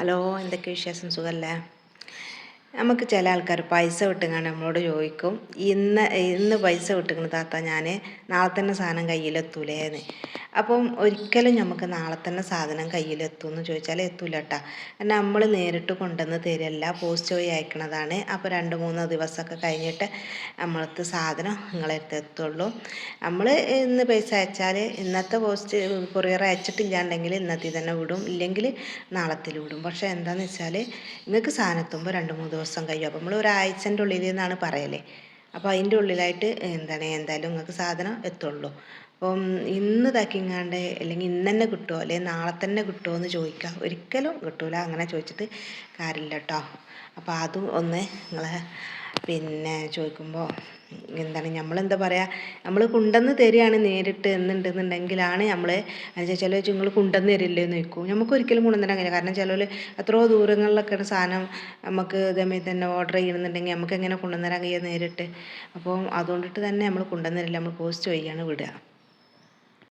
Hello, എന്തൊക്കെ വിശേഷം? സുഖമല്ലേ? നമുക്ക് ചില ആൾക്കാർ പൈസ വിട്ടുങ്ങാണ്ട് നമ്മളോട് ചോദിക്കും, ഇന്ന് പൈസ വിട്ടുക്കണ താത്ത, ഞാൻ നാളെ തന്നെ സാധനം കയ്യിലെത്തൂലേന്ന്. അപ്പം ഒരിക്കലും നമുക്ക് നാളെ തന്നെ സാധനം കയ്യിലെത്തുമെന്ന് ചോദിച്ചാൽ എത്തൂല കേട്ടോ. കാരണം നമ്മൾ നേരിട്ട് കൊണ്ടുവന്ന് തരില്ല, പോസ്റ്റ് വഴി അയക്കണതാണ്. അപ്പോൾ 2-3 ദിവസമൊക്കെ കഴിഞ്ഞിട്ട് നമ്മളടുത്ത് സാധനം നിങ്ങളെ അടുത്ത് എത്തുള്ളൂ. നമ്മൾ ഇന്ന് പൈസ അയച്ചാൽ ഇന്നത്തെ പോസ്റ്റ് കൊറിയർ അയച്ചിട്ടില്ലാണ്ടെങ്കിൽ ഇന്നത്തെ തന്നെ വിടും, ഇല്ലെങ്കിൽ നാളത്തിൽ വിടും. പക്ഷേ എന്താണെന്ന് വെച്ചാൽ നിങ്ങൾക്ക് സാധനം എത്തുമ്പോൾ 2-3 ദിവസം കഴിയും. അപ്പോൾ നമ്മൾ ഒരാഴ്ചൻ്റെ ഉള്ളിൽ എന്നാണ് പറയലേ. അപ്പോൾ അതിൻ്റെ ഉള്ളിലായിട്ട് എന്തായാലും നിങ്ങൾക്ക് സാധനം എത്തുള്ളൂ. അപ്പം ഇന്ന് ഇതാക്കിങ്ങാണ്ട് അല്ലെങ്കിൽ ഇന്ന് തന്നെ കിട്ടുമോ അല്ലെങ്കിൽ നാളെ തന്നെ കിട്ടുമോ എന്ന് ചോദിക്കുക. ഒരിക്കലും കിട്ടൂല, അങ്ങനെ ചോദിച്ചിട്ട് കാര്യമില്ല കേട്ടോ. അപ്പോൾ അതും ഒന്ന് നിങ്ങളെ ചോദിക്കുമ്പോൾ നമ്മളെന്താ പറയുക, നമ്മൾ കൊണ്ടുവന്ന് തരികയാണ് നേരിട്ട് എന്നുണ്ടെന്നുണ്ടെങ്കിലാണ് നമ്മൾ ചില നിങ്ങൾ കൊണ്ടുവന്ന് തരില്ലേ എന്ന് ചോദിക്കും. നമുക്ക് ഒരിക്കലും കൊണ്ടുവന്നിട്ട് അങ്ങനെ, കാരണം ചിലർ എത്രയോ ദൂരങ്ങളിലൊക്കെയാണ് സാധനം നമുക്ക് ഇതേമാതിരി തന്നെ ഓർഡർ ചെയ്യണമെന്നുണ്ടെങ്കിൽ നമുക്ക് എങ്ങനെ കൊണ്ടുവന്നരാൻ കഴിയുക നേരിട്ട്. അപ്പോൾ അതുകൊണ്ടിട്ട് തന്നെ നമ്മൾ കൊണ്ടുവന്നിരില്ല, നമ്മൾ പോസ്റ്റ് വഴിയാണ് വിടുക.